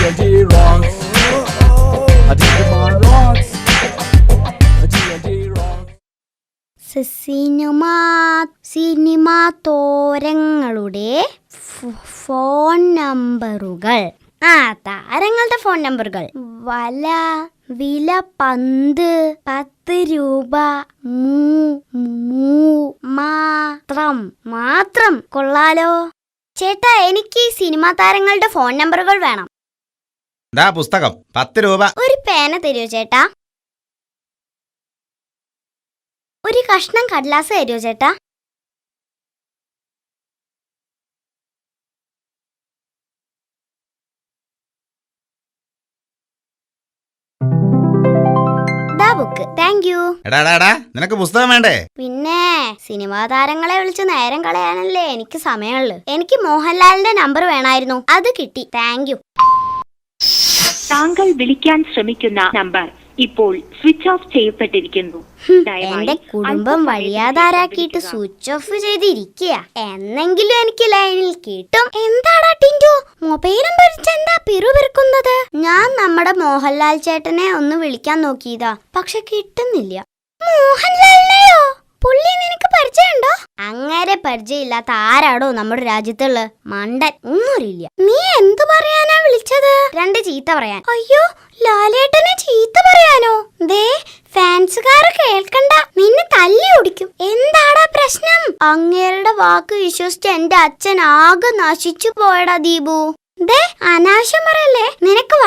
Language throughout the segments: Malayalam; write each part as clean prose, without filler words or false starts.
D&D rocks. Digimon rocks. D&D rocks. Cinema തോരങ്ങളുടെ ഫോൺ നമ്പറുകൾ. താരങ്ങളുടെ ഫോൺ നമ്പറുകൾ. വില പന്ത് 10 രൂപ. മാത്രം കൊള്ളാലോ. ചേട്ടാ, എനിക്ക് ഈ സിനിമാ താരങ്ങളുടെ ഫോൺ നമ്പറുകൾ വേണം. പുസ്തകം 10 രൂപ. ഒരു പേന തരുമോ ചേട്ടാ? ഒരു കഷ്ണം കടലാസ് തരുമോ ചേട്ടാ? ബുക്ക്. Thank you. നിനക്ക് പുസ്തകം വേണ്ടേ? പിന്നെ സിനിമാ താരങ്ങളെ വിളിച്ച് നേരം കളയാനല്ലേ എനിക്ക് സമയമുള്ളു. എനിക്ക് മോഹൻലാലിന്റെ നമ്പർ വേണമായിരുന്നു, അത് കിട്ടി. Thank you. താങ്കൾ വിളിക്കാൻ ശ്രമിക്കുന്ന നമ്പർ ഇപ്പോൾ സ്വിച്ച് ഓഫ് ചെയ്യപ്പെട്ടിരിക്കുന്നു. എന്റെ കുടുംബം വഴിയാധാരാക്കിയിട്ട് സ്വിച്ച് ഓഫ് ചെയ്തിരിക്കുക. എന്നെങ്കിലും എനിക്ക് ലൈനിൽ കിട്ടും. എന്താടാ ടിൻഡു, മൊബൈലും പിടിച്ചെന്താ പിറുപിറുക്കുന്നത്? ഞാൻ നമ്മുടെ മോഹൻലാൽ ചേട്ടനെ ഒന്ന് വിളിക്കാൻ നോക്കിയതാ, പക്ഷെ കിട്ടുന്നില്ല. മോഹൻലാലിനെയോ? പുള്ളി നിനക്ക് പരിചയമുണ്ടോ? അങ്ങനെ പരിചയമില്ലാത്ത ആരാടോ നമ്മുടെ രാജ്യത്തുള്ള മണ്ടൻ ഒന്നുമില്ല. നീ എന്തു പറയാനാ വിളിച്ചത്? 2 ചീത്ത പറയാൻ. അയ്യോ, ലാലേട്ടനെ ചീത്ത പറയാനോ? ദേ, ഫാൻസുകാര് കേൾക്കണ്ട, നിന്നെ തല്ലി ഓടിക്കും. എന്താടാ പ്രശ്നം? അങ്ങേരുടെ വാക്ക് വിശ്വസിച്ച് എന്റെ അച്ഛൻ ആകെ നശിച്ചു പോയടാ ദീപു. ദേ, അനാവശ്യം പറയല്ലേ. നിനക്ക്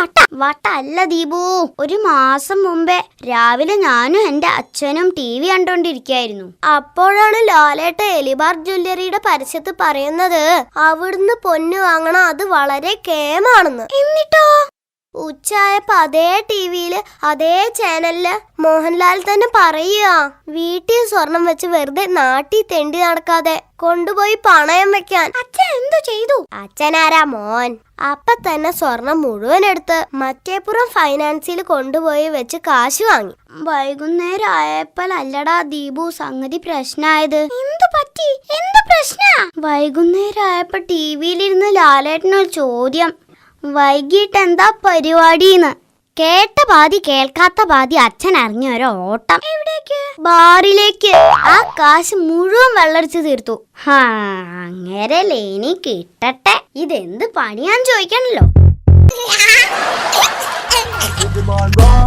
വട്ടല്ല ദീപു. 1 മാസം മുമ്പേ രാവിലെ ഞാനും എന്റെ അച്ഛനും TV കണ്ടോണ്ടിരിക്കായിരുന്നു. അപ്പോഴാണ് ലാലേട്ട എലിബാർ ജ്വല്ലറിയുടെ പരസ്യത്ത് പറയുന്നത് അവിടുന്ന് പൊന്നു വാങ്ങണം, അത് വളരെ കേമാണെന്ന്. എന്നിട്ടോ ഉച്ചയായപ്പോ അതേ ടിവിയില് അതേ ചാനലില് മോഹൻലാൽ തന്നെ പറയുക, വീട്ടിൽ സ്വർണം വെച്ച് വെറുതെ നാട്ടി തെണ്ടി നടക്കാതെ കൊണ്ടുപോയി പണയം വെക്കാൻ. അച്ഛൻ എന്തു ചെയ്തു? അച്ഛനാരാ മോൻ. അപ്പൊ തന്നെ സ്വർണം മുഴുവൻ എടുത്ത് മറ്റേപ്പുറം ഫൈനാൻസിൽ കൊണ്ടുപോയി വെച്ച് കാശ് വാങ്ങി. വൈകുന്നേരം ആയപ്പോഴല്ലടാ ദീപു സംഗതി പ്രശ്നമായത്. എന്തു പറ്റി? എന്ത് പ്രശ്ന? വൈകുന്നേരം ആയപ്പോ ടിവിയിലിരുന്ന് ലാലേട്ടനൊരു ചോദ്യം, വൈകിട്ട് എന്താ പരിപാടിന്ന്. കേട്ട പാതി കേൾക്കാത്ത പാതി അച്ഛൻ അറിഞ്ഞൊരു ഓട്ടം. എവിടേക്ക്? ബാറിലേക്ക്. ആ കാശ് മുഴുവൻ വെള്ളടിച്ച് തീർത്തു. അങ്ങനെ ലേനി കിട്ടട്ടെ. ഇതെന്ത് പണിയാൻ ചോദിക്കണല്ലോ. Digimon